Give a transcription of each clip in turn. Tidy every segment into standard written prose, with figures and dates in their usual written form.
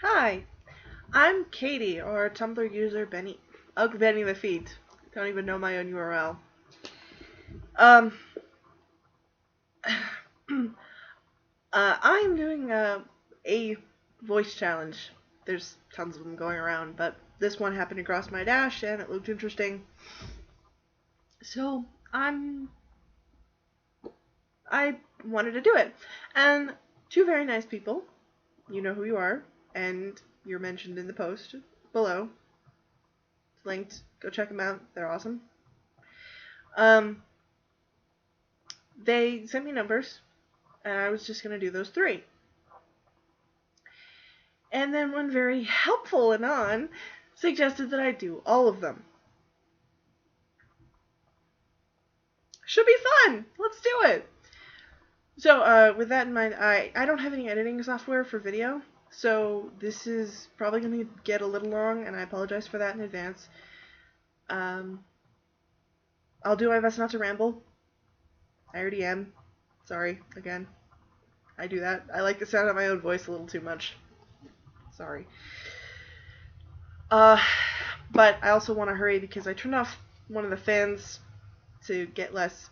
Hi, I'm Katie, or Tumblr user Benny. Ugh, Benny the Feet. Don't even know my own URL. Um, I'm doing a voice challenge. There's tons of them going around, but this one happened to cross my dash, and it looked interesting. So I wanted to do it, and two very nice people. You know who you are, and you're mentioned in the post below. It's linked. Go check them out. They're awesome. Um, they sent me numbers, and I was just going to do those three. And then one very helpful Anon suggested that I do all of them. Should be fun! Let's do it! So, with that in mind, I don't have any editing software for video, so this is probably going to get a little long, and I apologize for that in advance. I'll do my best not to ramble. I already am. Sorry, again. I do that. I like the sound of my own voice a little too much. Sorry. But I also want to hurry because I turned off one of the fans to get less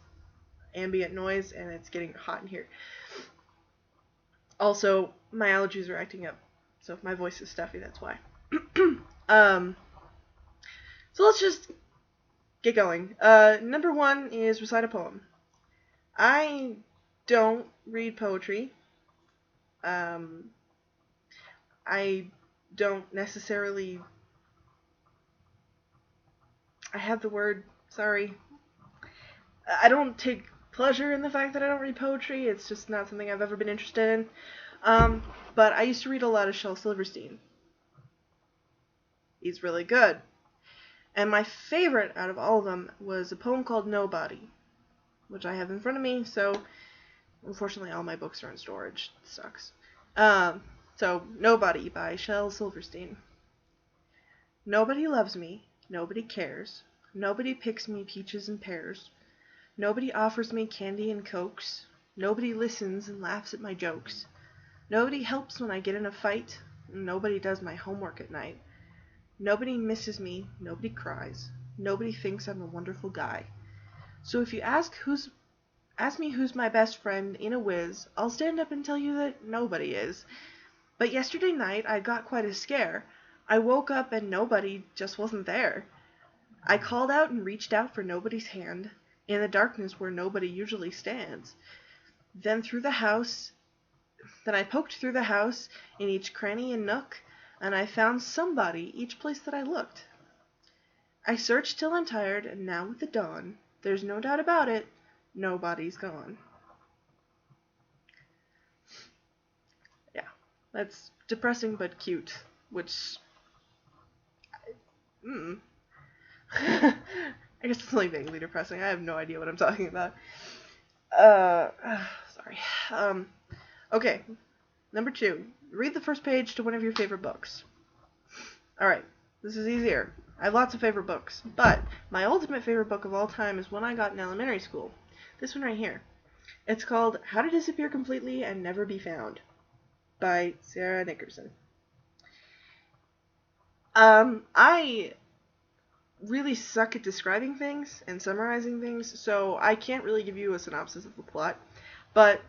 ambient noise, and it's getting hot in here. Also, my allergies are acting up, so if my voice is stuffy, that's why. So let's just get going. Number one is recite a poem. I don't read poetry. I don't necessarily... I have the word, sorry. I don't take pleasure in the fact that I don't read poetry. It's just not something I've ever been interested in. But I used to read a lot of Shel Silverstein. He's really good. And my favorite out of all of them was a poem called Nobody, which I have in front of me, so unfortunately all my books are in storage. It sucks. So, Nobody by Shel Silverstein. Nobody loves me. Nobody cares. Nobody picks me peaches and pears. Nobody offers me candy and cokes. Nobody listens and laughs at my jokes. Nobody helps when I get in a fight. Nobody does my homework at night. Nobody misses me. Nobody cries. Nobody thinks I'm a wonderful guy. So if you ask me who's my best friend in a whiz, I'll stand up and tell you that nobody is. But yesterday night I got quite a scare. I woke up and nobody just wasn't there. I called out and reached out for nobody's hand, in the darkness where nobody usually stands. Then I poked through the house, in each cranny and nook, and I found somebody each place that I looked. I searched till I'm tired, and now with the dawn, there's no doubt about it, nobody's gone. Yeah, that's depressing but cute, which... I guess it's only vaguely depressing. I have no idea what I'm talking about. Sorry. Okay. Number 2. Read the first page to one of your favorite books. Alright, this is easier. I have lots of favorite books, but my ultimate favorite book of all time is one I got in elementary school. This one right here. It's called How to Disappear Completely and Never Be Found by Sarah Nickerson. I really suck at describing things and summarizing things, so I can't really give you a synopsis of the plot, but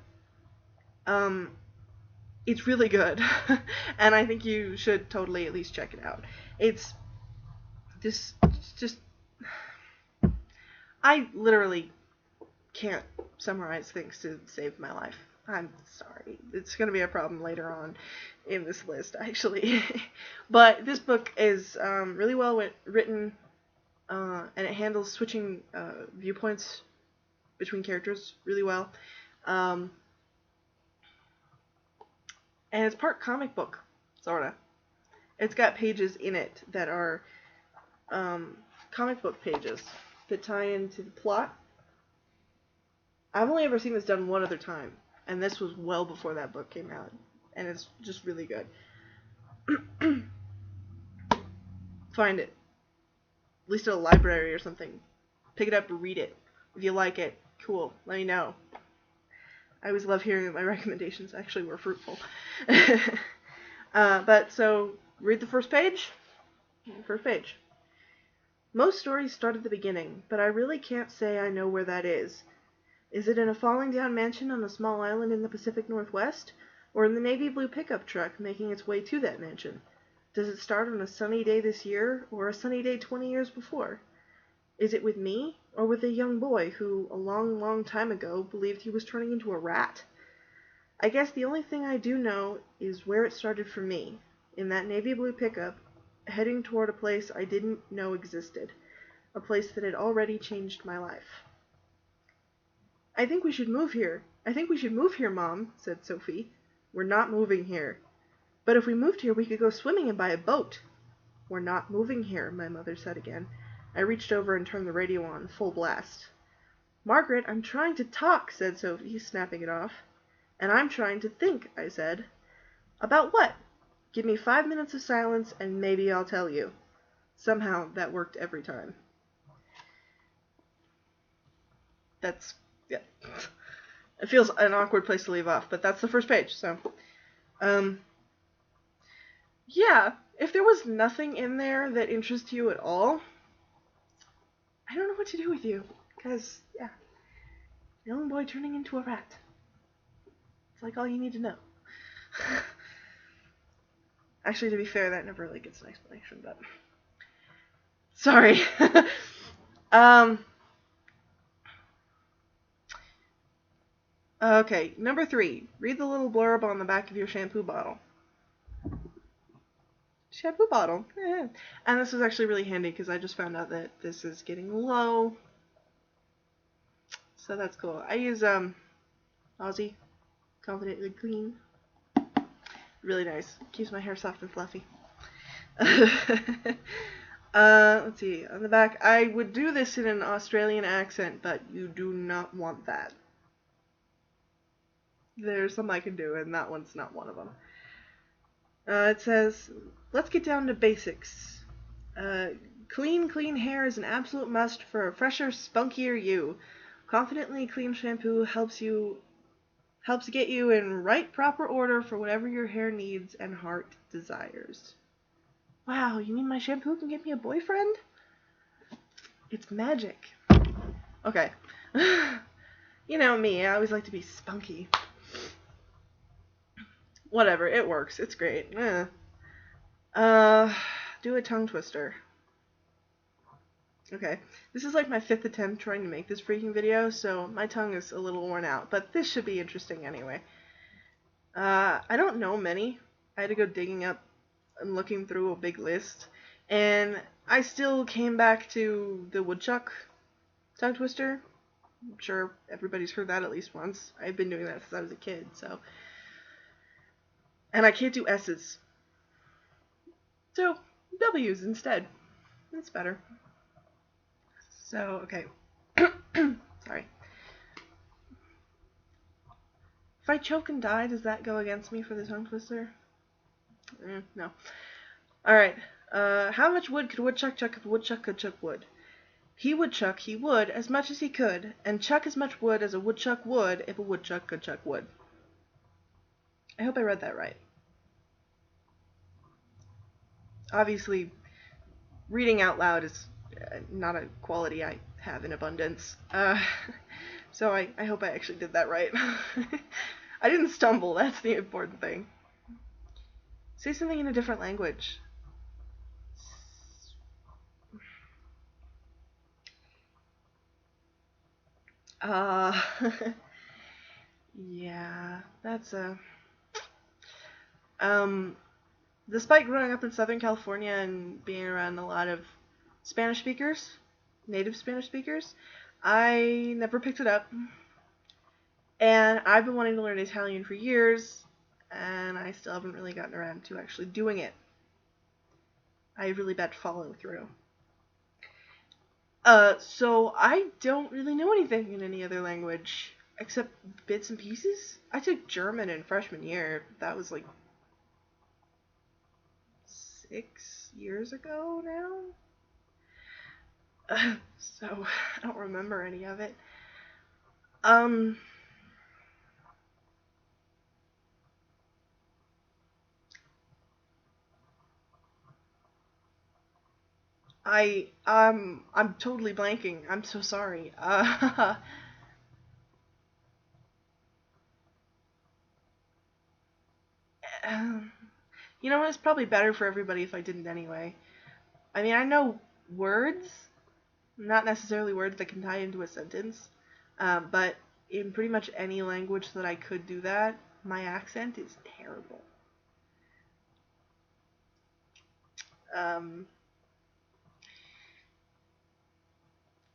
it's really good, and I think you should totally at least check it out. It's just I literally can't summarize things to save my life. I'm sorry. It's going to be a problem later on in this list, actually. But this book is really well written, and it handles switching viewpoints between characters really well. And it's part comic book, sorta. It's got pages in it that are comic book pages that tie into the plot. I've only ever seen this done one other time, and this was well before that book came out, and it's just really good. Find it. At least at a library or something. Pick it up and read it. If you like it, cool, let me know. I always love hearing that my recommendations actually were fruitful. But so, read the first page. First page. Most stories start at the beginning, but I really can't say I know where that is. Is it in a falling down mansion on a small island in the Pacific Northwest, or in the navy blue pickup truck making its way to that mansion? Does it start on a sunny day this year, or a sunny day 20 years before? Is it with me, or with a young boy who, a long, long time ago, believed he was turning into a rat? I guess the only thing I do know is where it started for me, in that navy blue pickup, heading toward a place I didn't know existed, a place that had already changed my life. I think we should move here. I think we should move here, Mom, said Sophie. We're not moving here. But if we moved here, we could go swimming and buy a boat. We're not moving here, my mother said again. I reached over and turned the radio on, full blast. Margaret, I'm trying to talk, said Sophie, snapping it off. And I'm trying to think, I said. About what? Give me 5 minutes of silence, and maybe I'll tell you. Somehow, that worked every time. That's, yeah. It feels an awkward place to leave off, but that's the first page, so. Yeah, if there was nothing in there that interests you at all, I don't know what to do with you, because, yeah, young boy turning into a rat. It's like all you need to know. Actually, to be fair, that never really gets an explanation, but... Sorry. Okay, number 3. Read the little blurb on the back of your shampoo bottle. Shampoo bottle. And this was actually really handy because I just found out that this is getting low. So that's cool. I use Aussie Confidently Clean. Really nice. Keeps my hair soft and fluffy. Let's see. On the back, I would do this in an Australian accent, but you do not want that. There's some I can do, and that one's not one of them. It says, let's get down to basics. Clean hair is an absolute must for a fresher, spunkier you. Confidently Clean shampoo helps get you in right proper order for whatever your hair needs and heart desires. Wow, you mean my shampoo can get me a boyfriend? It's magic. Okay. You know me, I always like to be spunky. Whatever, it works. It's great. Do a tongue twister. Okay, this is like my 5th attempt trying to make this freaking video, so my tongue is a little worn out, but this should be interesting anyway. I don't know many. I had to go digging up and looking through a big list, and I still came back to the woodchuck tongue twister. I'm sure everybody's heard that at least once. I've been doing that since I was a kid, so. And I can't do S's. So, W's instead. That's better. So, okay. Sorry. If I choke and die, does that go against me for the tongue twister? No. Alright. How much wood could a woodchuck chuck if a woodchuck could chuck wood? He would chuck, he would, as much as he could, and chuck as much wood as a woodchuck would if a woodchuck could chuck wood. I hope I read that right. Obviously, reading out loud is not a quality I have in abundance. So I hope I actually did that right. I didn't stumble, that's the important thing. Say something in a different language. Yeah, that's despite growing up in Southern California and being around a lot of Spanish speakers, native Spanish speakers, I never picked it up. And I've been wanting to learn Italian for years, and I still haven't really gotten around to actually doing it. I have really bad follow through. So I don't really know anything in any other language, except bits and pieces. I took German in freshman year. That was like 6 years ago now. So I don't remember any of it. I'm totally blanking. I'm so sorry. Um, you know what? It's probably better for everybody if I didn't anyway. I mean, I know words, not necessarily words that can tie into a sentence, but in pretty much any language that I could do that, my accent is terrible. Um,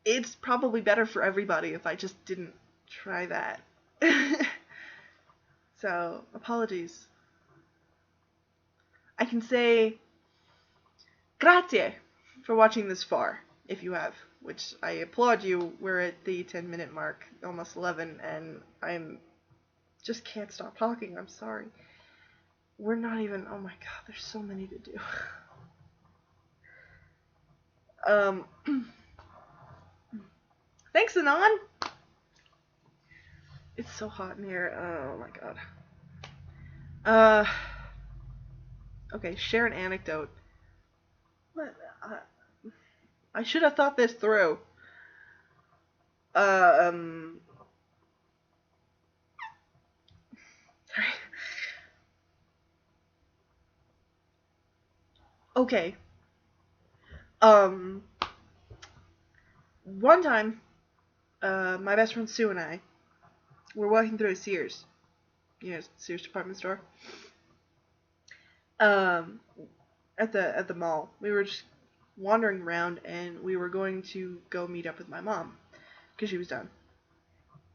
it's probably better for everybody if I just didn't try that. So, apologies. I can say grazie for watching this far, if you have, which I applaud you. We're at the 10-minute mark, almost 11, and I'm just can't stop talking. I'm sorry. We're not even, oh my god, there's so many to do. um, Thanks, Anon! It's so hot in here. Oh my god. Uh, okay, share an anecdote. What? I should have thought this through. Um, sorry. Okay. Um, One time, my best friend Sue and I were walking through a Sears, Sears department store. Um, at the mall, we were just wandering around, and we were going to go meet up with my mom because she was done.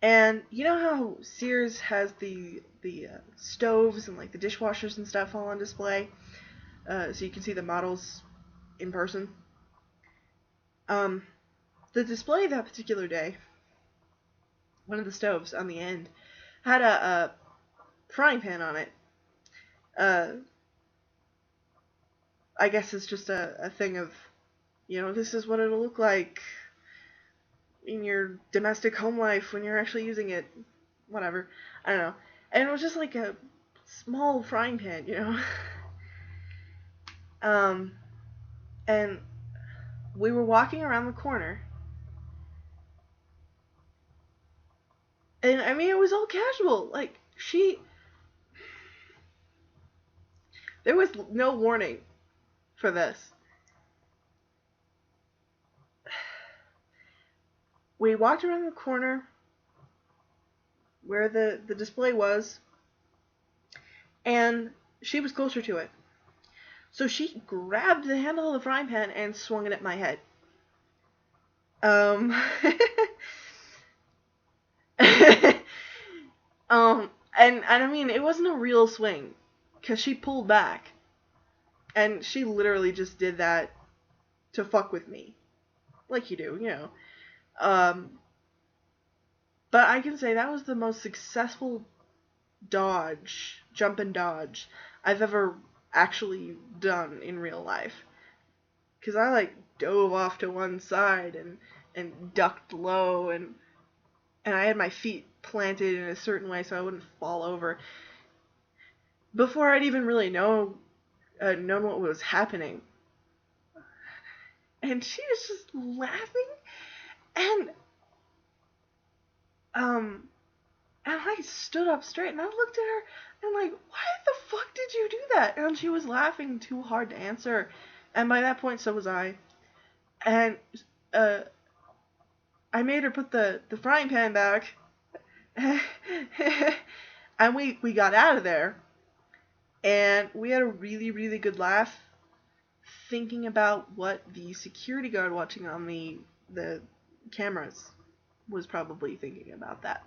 And you know how Sears has the stoves and like the dishwashers and stuff all on display, so you can see the models in person. Um, the display that particular day, one of the stoves on the end had a frying pan on it. Uh, I guess it's just a thing of, this is what it'll look like in your domestic home life when you're actually using it. Whatever. I don't know. And it was just like a small frying pan. um, and we were walking around the corner. And I mean, it was all casual. Like, there was no warning for this. We walked around the corner where the display was, and she was closer to it. So she grabbed the handle of the frying pan and swung it at my head. Um, and I mean, it wasn't a real swing, because she pulled back, and she literally just did that to fuck with me, like you do. Um, but I can say that was the most successful jump and dodge I've ever actually done in real life. Because I like dove off to one side and ducked low, and I had my feet planted in a certain way so I wouldn't fall over. Before I'd even really known what was happening. And she was just laughing, and I stood up straight, and I looked at her, and like, why the fuck did you do that? And she was laughing too hard to answer, and by that point, so was I. And, I made her put the frying pan back, and we got out of there, and we had a really, really good laugh, thinking about what the security guard watching on the cameras was probably thinking about that.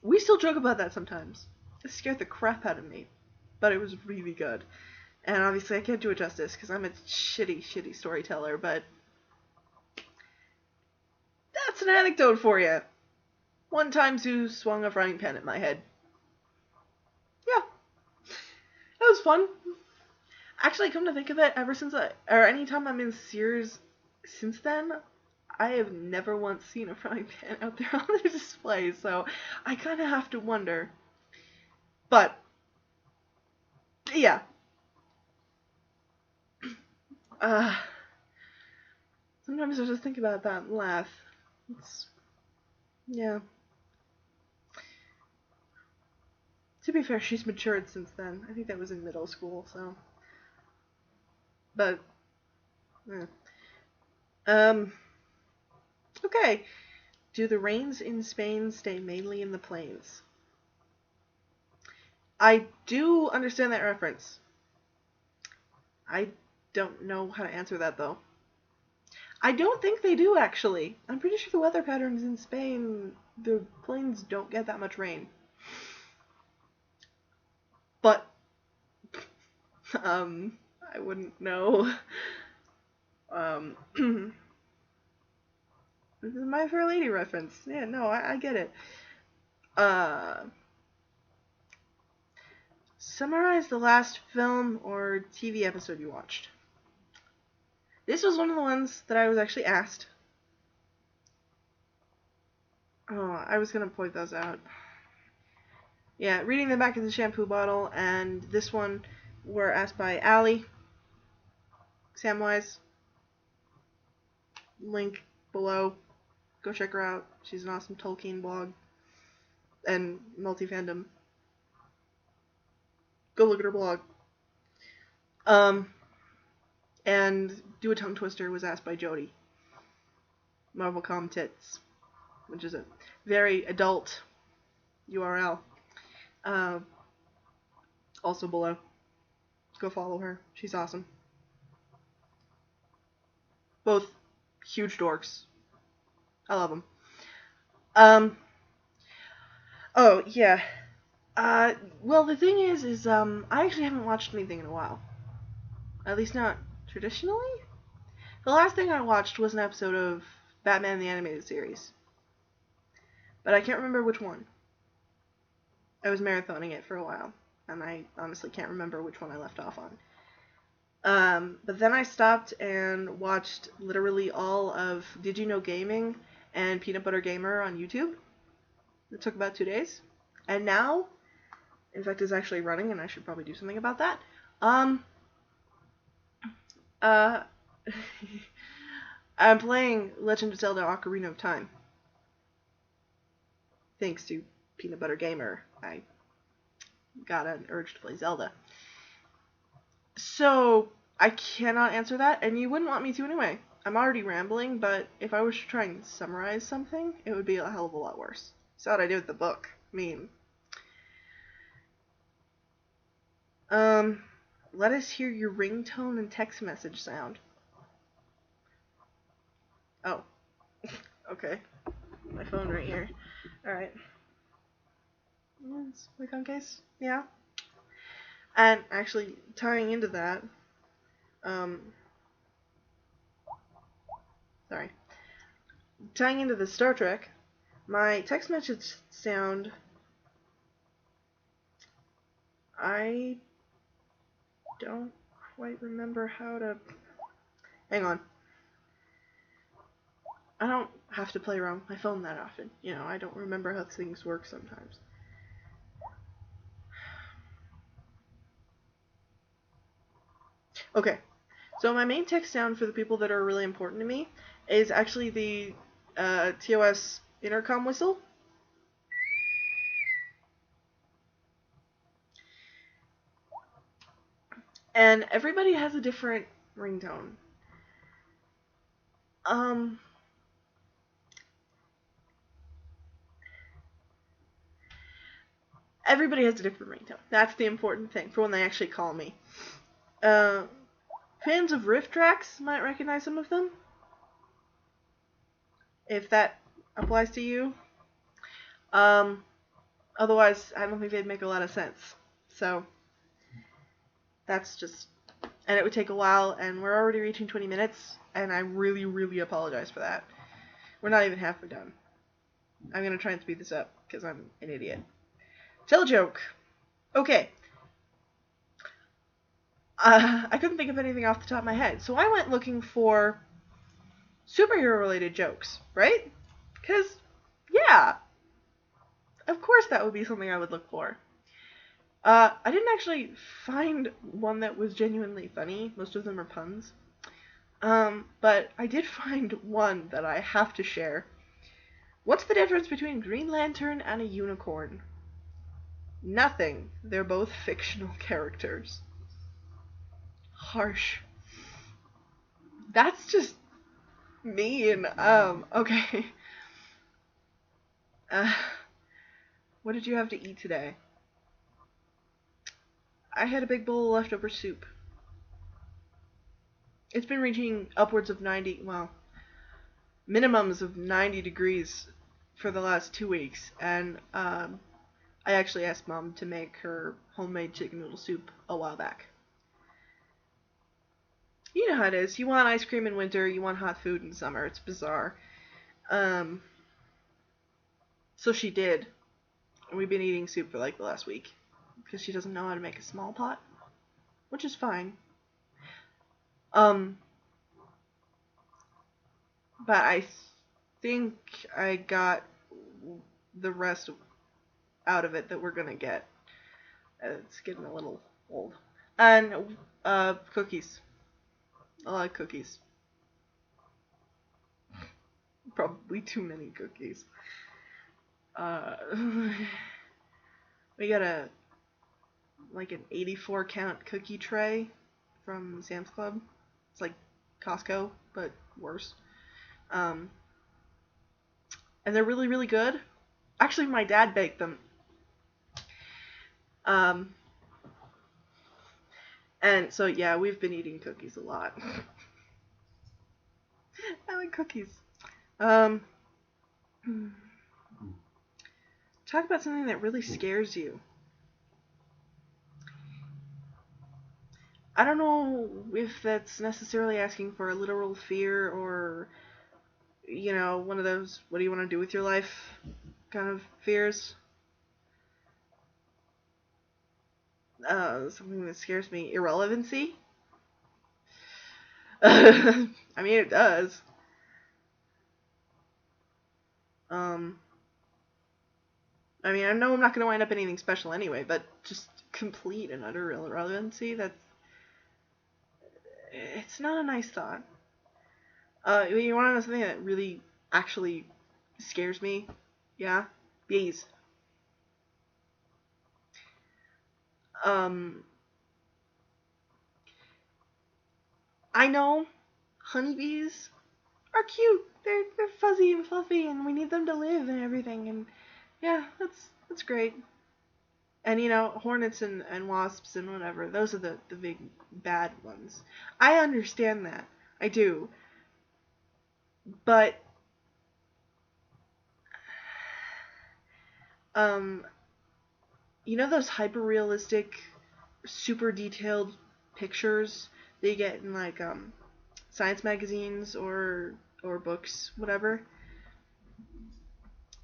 We still joke about that sometimes. It scared the crap out of me, but it was really good. And obviously I can't do it justice because I'm a shitty storyteller, but that's an anecdote for you. One time Sue swung a frying pan at my head. Yeah, that was fun. Actually, come to think of it, anytime I'm in Sears since then, I have never once seen a frying pan out there on the display, so I kind of have to wonder. But, yeah. Uh, Sometimes I just think about that and laugh. It's, yeah. To be fair, she's matured since then. I think that was in middle school, so. But, eh. Um, okay. Do the rains in Spain stay mainly in the plains? I do understand that reference. I don't know how to answer that, though. I don't think they do, actually. I'm pretty sure the weather patterns in Spain, the plains don't get that much rain. But, I wouldn't know. Um, this is My Fair Lady reference. Yeah, no, I get it. Uh, Summarize the last film or TV episode you watched. This was one of the ones that I was actually asked. Oh, I was gonna point those out. Yeah, Reading the Back of the Shampoo Bottle and this one were asked by Allie Samwise. Link below. Go check her out. She's an awesome Tolkien blog and multi-fandom. Go look at her blog. And Do a Tongue Twister was asked by Jody. Marvel.com tits, which is a very adult URL. Also below. Go follow her. She's awesome. Both huge dorks. I love them. Oh, yeah. Well, the thing is, I actually haven't watched anything in a while. At least not traditionally. The last thing I watched was an episode of Batman the Animated Series. But I can't remember which one. I was marathoning it for a while, and I honestly can't remember which one I left off on. But then I stopped and watched literally all of Did You Know Gaming and Peanut Butter Gamer on YouTube. It took about 2 days. And now, in fact, it's actually running, and I should probably do something about that. Uh, I'm playing Legend of Zelda Ocarina of Time. Thanks to Peanut Butter Gamer, I got an urge to play Zelda. So, I cannot answer that, and you wouldn't want me to anyway. I'm already rambling, but if I was to try and summarize something, it would be a hell of a lot worse. Saw what I did with the book. I mean, let us hear your ringtone and text message sound. Oh, okay. My phone right here. Alright. It's my phone case. Yeah. And actually, tying into that, sorry. Tying into the Star Trek, my text message sound, I don't quite remember how to... Hang on. I don't have to play around with my phone that often. You know, I don't remember how things work sometimes. Okay, so my main text sound for the people that are really important to me is actually the TOS intercom whistle. And everybody has a different ringtone. Everybody has a different ringtone. That's the important thing for when they actually call me. Fans of riff tracks might recognize some of them, if that applies to you. Otherwise, I don't think they'd make a lot of sense. So, that's just... And it would take a while, and we're already reaching 20 minutes, and I really, really apologize for that. We're not even halfway done. I'm gonna try and speed this up, because I'm an idiot. Tell a joke. Okay. I couldn't think of anything off the top of my head, so I went looking for superhero-related jokes, right? Because, yeah, of course that would be something I would look for. I didn't actually find one that was genuinely funny. Most of them are puns. But I did find one that I have to share. What's the difference between Green Lantern and a unicorn? Nothing. They're both fictional characters. Harsh. That's just mean. Okay. Uh, what did you have to eat today? I had a big bowl of leftover soup. It's been reaching upwards of 90, well, minimums of 90 degrees for the last 2 weeks, and I actually asked Mom to make her homemade chicken noodle soup a while back. You know how it is. You want ice cream in winter, you want hot food in summer. It's bizarre. Um, so she did. And we've been eating soup for like the last week. Because she doesn't know how to make a small pot. Which is fine. But I think I got the rest out of it that we're gonna get. It's getting a little old. And, cookies. I like cookies. Probably too many cookies. We got an 84 count cookie tray from Sam's Club. It's like Costco, but worse. And they're really, really good. Actually, my dad baked them. And so, yeah, we've been eating cookies a lot. I like cookies. Talk about something that really scares you. I don't know if that's necessarily asking for a literal fear or, one of those, what do you want to do with your life kind of fears. Something that scares me. Irrelevancy? I mean, it does. I mean, I know I'm not going to wind up anything special anyway, but just complete and utter irrelevancy, it's not a nice thought. You want to know something that really actually scares me? Yeah? Bees. I know honeybees are cute. They're fuzzy and fluffy, and we need them to live and everything. And yeah, that's great. And hornets and wasps and whatever. Those are the big bad ones. I understand that. I do. But those hyper realistic, super detailed pictures that you get in like science magazines or books, whatever.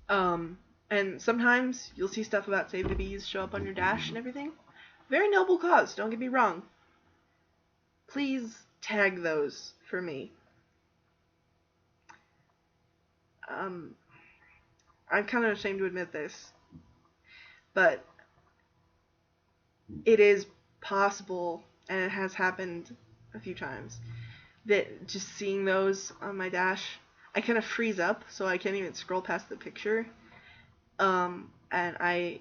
And sometimes you'll see stuff about Save the Bees show up on your dash and everything. Very noble cause, don't get me wrong. Please tag those for me. I'm kind of ashamed to admit this, but it is possible, and it has happened a few times, that just seeing those on my dash, I kind of freeze up, so I can't even scroll past the picture. And I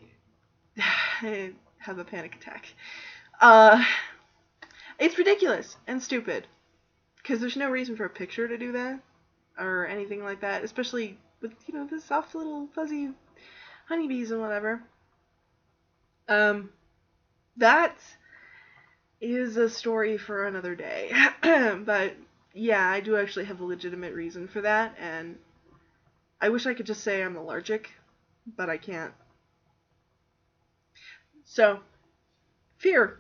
have a panic attack. It's ridiculous and stupid, because there's no reason for a picture to do that, or anything like that, especially with, the soft little fuzzy honeybees and whatever. That is a story for another day. But yeah, I do actually have a legitimate reason for that, and I wish I could just say I'm allergic, but I can't. So, fear.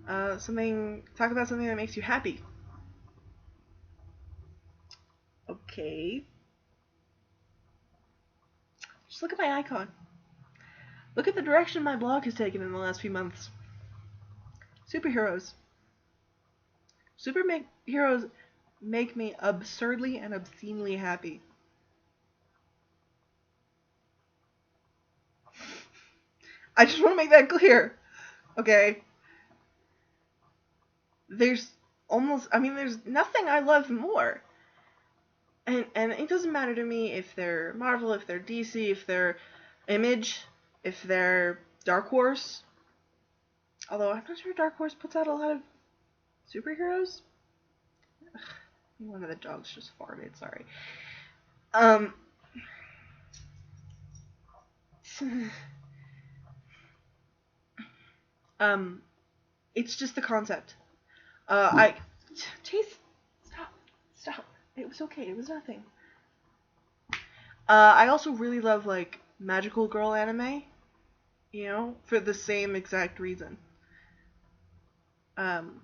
Talk about something that makes you happy. Okay. Just look at my icon. Look at the direction my blog has taken in the last few months. Superheroes. Superheroes make me absurdly and obscenely happy. I just want to make that clear. Okay? There's almost, I mean, there's nothing I love more. And it doesn't matter to me if they're Marvel, if they're DC, if they're Image, if they're Dark Horse. Although I'm not sure Dark Horse puts out a lot of superheroes. Ugh, one of the dogs just farted, sorry. Um, um, it's just the concept. Chase, stop. It was okay. It was nothing. I also really love like magical girl anime. You know, for the same exact reason. Um,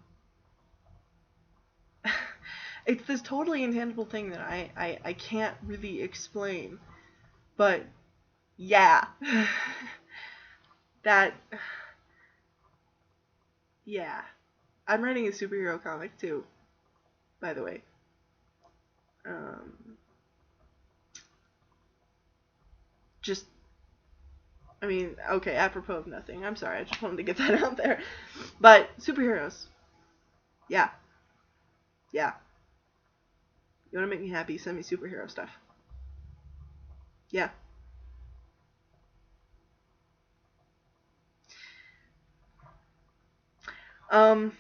it's this totally intangible thing that I can't really explain. But yeah. that yeah. I'm writing a superhero comic too, by the way. Um just I mean, okay, apropos of nothing. I'm sorry, I just wanted to get that out there. But superheroes. Yeah. Yeah. You wanna make me happy, send me superhero stuff. Yeah. Um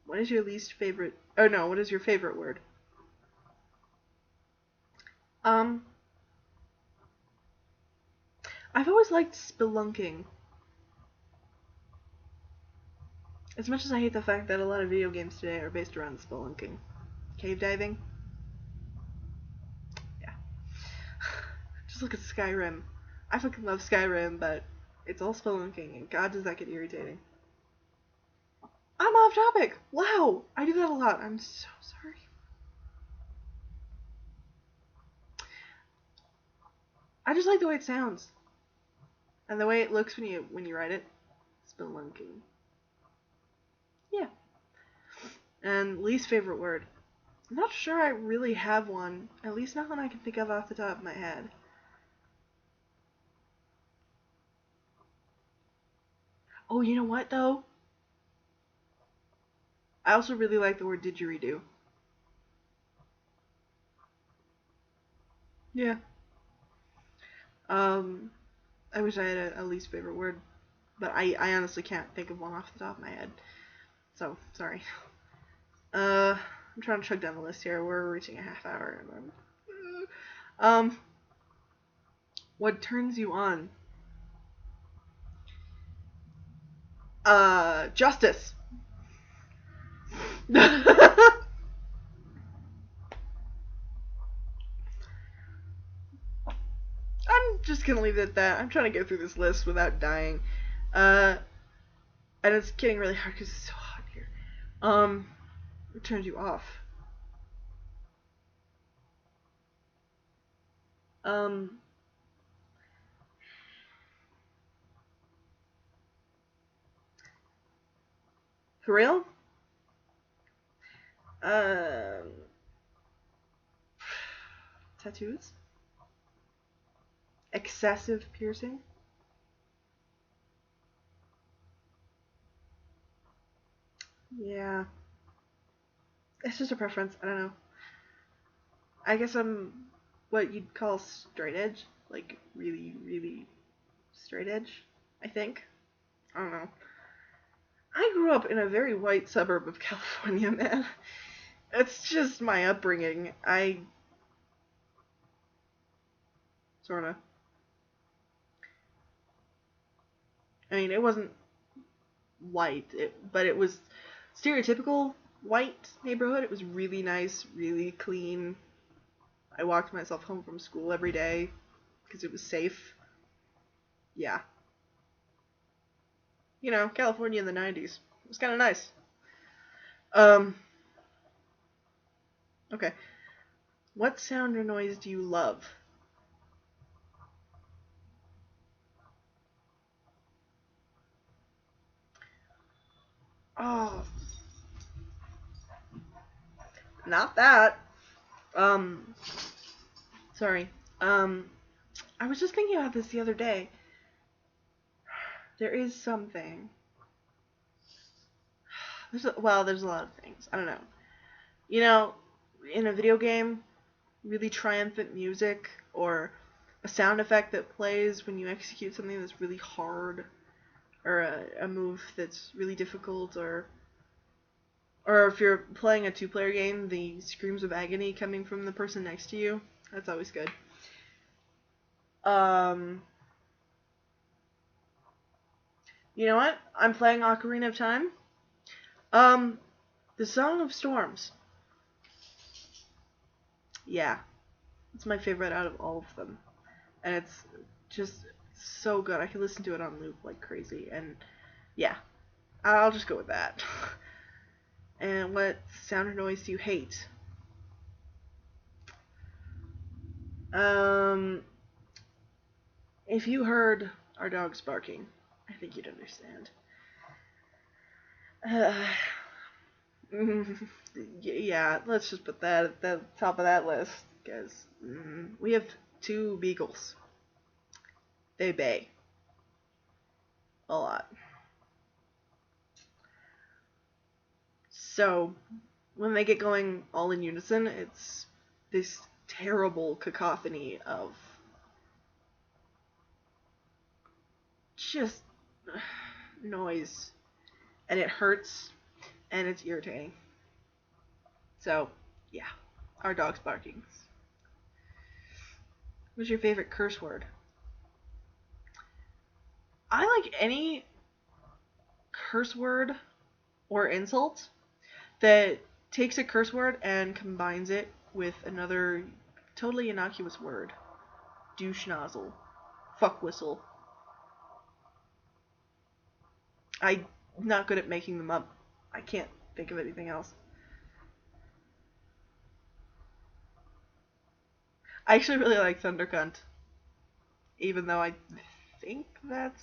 what is your least favorite oh no, what is your favorite word? Um I've always liked spelunking. As much as I hate the fact that a lot of video games today are based around spelunking. Cave diving? Yeah. Just look at Skyrim. I fucking love Skyrim, but it's all spelunking, and god does that get irritating. I'm off topic! Wow! I do that a lot. I'm so sorry. I just like the way it sounds. And the way it looks when you write it. Spelunking. Yeah. And least favorite word. I'm not sure I really have one. At least not one I can think of off the top of my head. Oh, you know what though? I also really like the word didgeridoo. Yeah. Um, I wish I had a least favorite word, but I honestly can't think of one off the top of my head. So, sorry. I'm trying to chug down the list here. We're reaching a half hour. Um, what turns you on? Justice. I'm just gonna leave it at that. I'm trying to get through this list without dying. Uh, and it's getting really hard because it's so hot here. What turns you off? Um, for real? Um, tattoos? Excessive piercing? Yeah. It's just a preference. I don't know. I guess I'm what you'd call straight edge. Like, really, really straight edge, I think. I don't know. I grew up in a very white suburb of California, man. It's just my upbringing. Sorta. I mean, it wasn't white, but it was stereotypical white neighborhood. It was really nice, really clean. I walked myself home from school every day because it was safe. Yeah. You know, California in the 90s. It was kind of nice. Um, okay. What sound or noise do you love? Oh, not that. Um, sorry. Um, I was just thinking about this the other day. There is something. there's a lot of things. I don't know. You know, in a video game, really triumphant music or a sound effect that plays when you execute something that's really hard or a move that's really difficult or if you're playing a two-player game, the screams of agony coming from the person next to you, that's always good. Um, you know what? I'm playing Ocarina of Time. Um, the Song of Storms. Yeah, it's my favorite out of all of them. And it's just so good. I can listen to it on loop like crazy. And yeah, I'll just go with that. And what sound or noise do you hate? Um, if you heard our dogs barking, I think you'd understand. Uh, yeah, let's just put that at the top of that list, because we have two beagles. They bay a lot. So when they get going all in unison, it's this terrible cacophony of just noise, and it hurts, and it's irritating. So, yeah, our dog's barking. What's your favorite curse word? I like any curse word or insult that takes a curse word and combines it with another totally innocuous word. Douche nozzle. Fuck whistle. I'm not good at making them up. I can't think of anything else. I actually really like Thundercunt, even though I think that's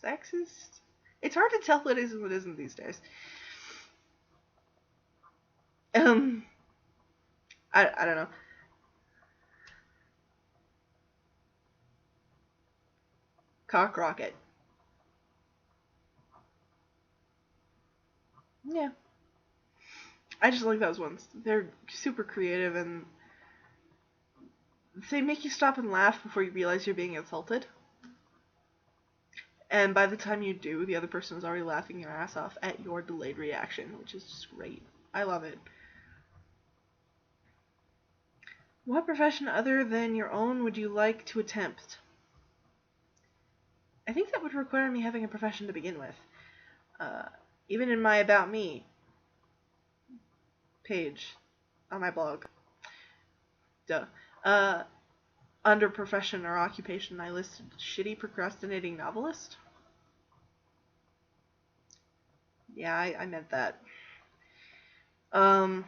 sexist. It's hard to tell what is and what isn't these days. Um, I don't know. Cock rocket. Yeah, I just like those ones. They're super creative and they make you stop and laugh before you realize you're being insulted. And by the time you do, the other person is already laughing your ass off at your delayed reaction, which is just great. I love it. What profession other than your own would you like to attempt? I think that would require me having a profession to begin with. Uh, Even in my About Me page on my blog. Duh. Uh, Under profession or occupation, I listed shitty procrastinating novelist. Yeah, I meant that. Um,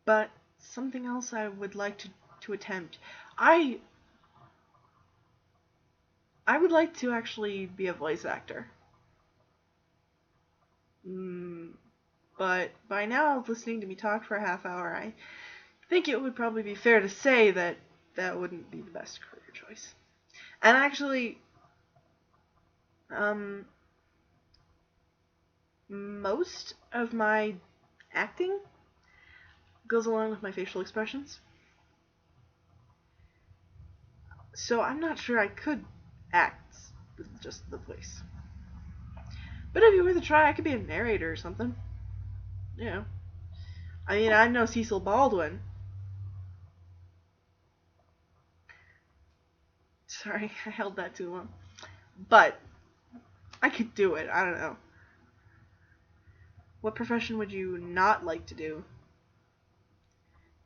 but something else I would like to attempt. I I would like to actually be a voice actor. Mm, but by now, listening to me talk for a half hour, I think it would probably be fair to say that that wouldn't be the best career choice. And actually, um, most of my acting goes along with my facial expressions. So I'm not sure I could act with just the voice. But it'd be worth a try. I could be a narrator or something. You know. I mean, I'm no Cecil Baldwin. Sorry, I held that too long. But I could do it. I don't know. What profession would you not like to do?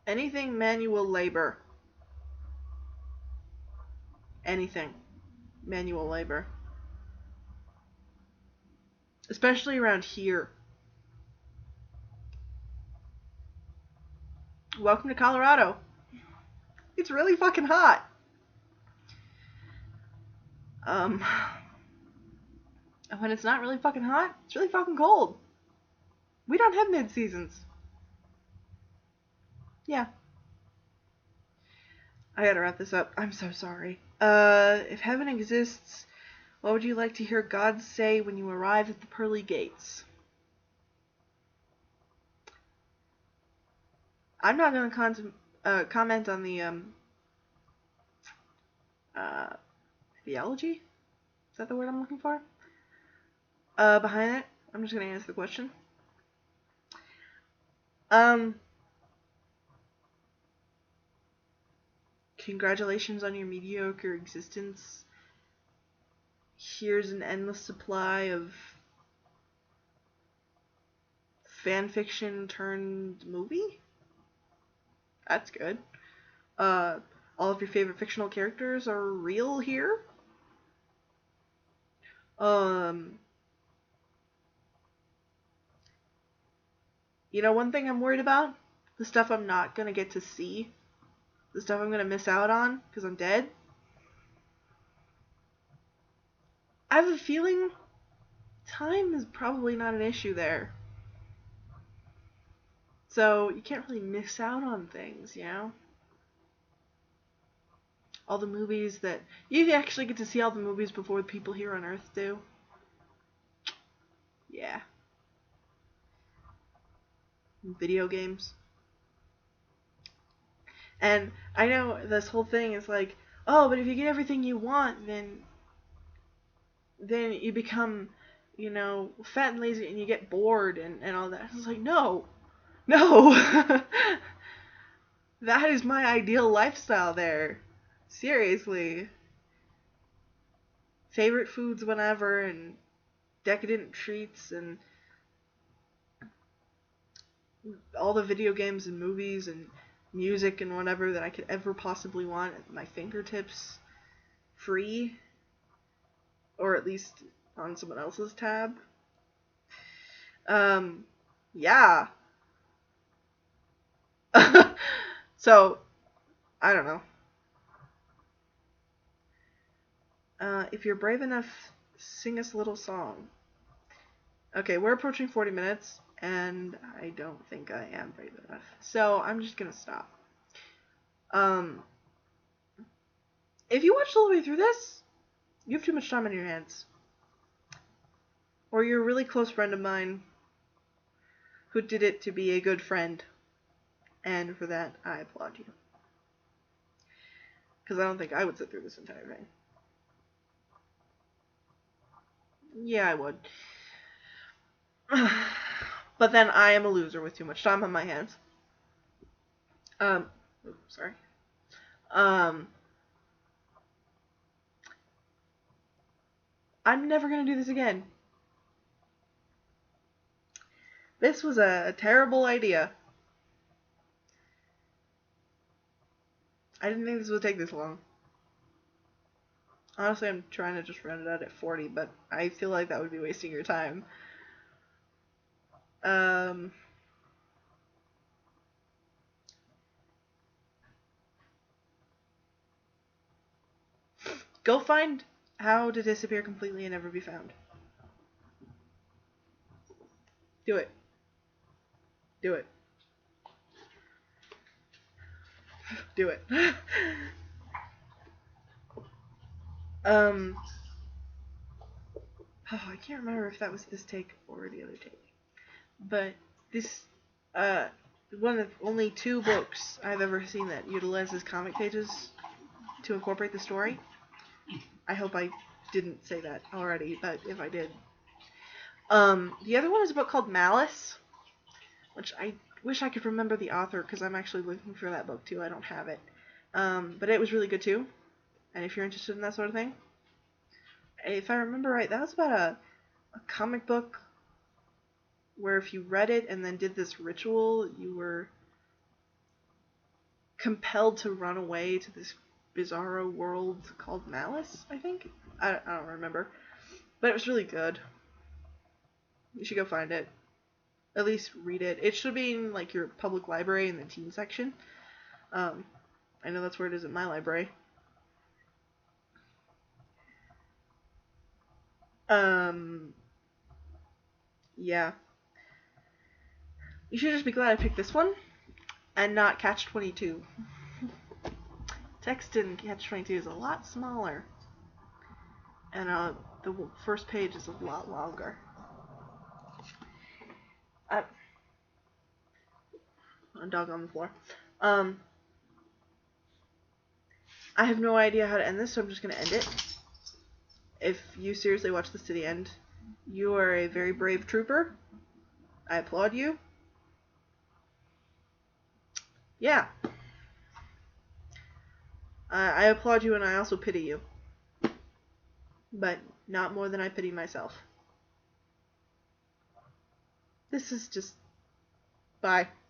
Anything manual labor. Anything manual labor. Especially around here. Welcome to Colorado. It's really fucking hot. Um, and when it's not really fucking hot, it's really fucking cold. We don't have mid-seasons. Yeah. I gotta wrap this up. I'm so sorry. If heaven exists, What would you like to hear God say when you arrive at the pearly gates? I'm not going to comment on the uh, theology. Is that the word I'm looking for? Behind it. I'm just going to answer the question. Congratulations on your mediocre existence. Here's an endless supply of fanfiction turned movie. That's good. All of your favorite fictional characters are real here. You know, one thing I'm worried about? The stuff I'm not gonna get to see. The stuff I'm gonna miss out on because I'm dead. I have a feeling time is probably not an issue there. So you can't really miss out on things, you know? All the movies that... You actually get to see all the movies before the people here on Earth do. Yeah. Video games. And I know this whole thing is like, oh, but if you get everything you want, then you become, you know, fat and lazy and you get bored and all that. It's like, no. That is my ideal lifestyle there. Seriously. Favorite foods whenever, and decadent treats, and all the video games and movies and music and whatever that I could ever possibly want at my fingertips, free, or at least on someone else's tab. Yeah. So, I don't know. If you're brave enough, sing us a little song. Okay, we're approaching 40 minutes, and I don't think I am brave enough. So, I'm just gonna stop. If you watched all the way through this, you have too much time on your hands. Or you're a really close friend of mine who did it to be a good friend. And for that, I applaud you. Because I don't think I would sit through this entire thing. Yeah, I would. But then I am a loser with too much time on my hands. Sorry. I'm never gonna do this again. This was a terrible idea. I didn't think this would take this long. Honestly, I'm trying to just round it out at 40, but I feel like that would be wasting your time. Go find How to Disappear Completely and Never Be Found. Do it. Do it. Do it. I can't remember if that was this take or the other take. But this, one of only 2 books I've ever seen that utilizes comic pages to incorporate the story. I hope I didn't say that already, but if I did. The other one is a book called Malice, which I wish I could remember the author, because I'm actually looking for that book too. I don't have it. But it was really good too. And if you're interested in that sort of thing. If I remember right, that was about a comic book where if you read it and then did this ritual, you were compelled to run away to this bizarro world called Malice, I think? I don't remember. But it was really good. You should go find it. At least read it. It should be in like your public library in the teen section. I know that's where it is in my library. Yeah. You should just be glad I picked this one and not Catch 22. Text in Catch 22 is a lot smaller. And the first page is a lot longer. A dog on the floor. I have no idea how to end this, so I'm just going to end it. If you seriously watch this to the end, you are a very brave trooper. I applaud you. Yeah. I applaud you, and I also pity you. But not more than I pity myself. This is just... Bye.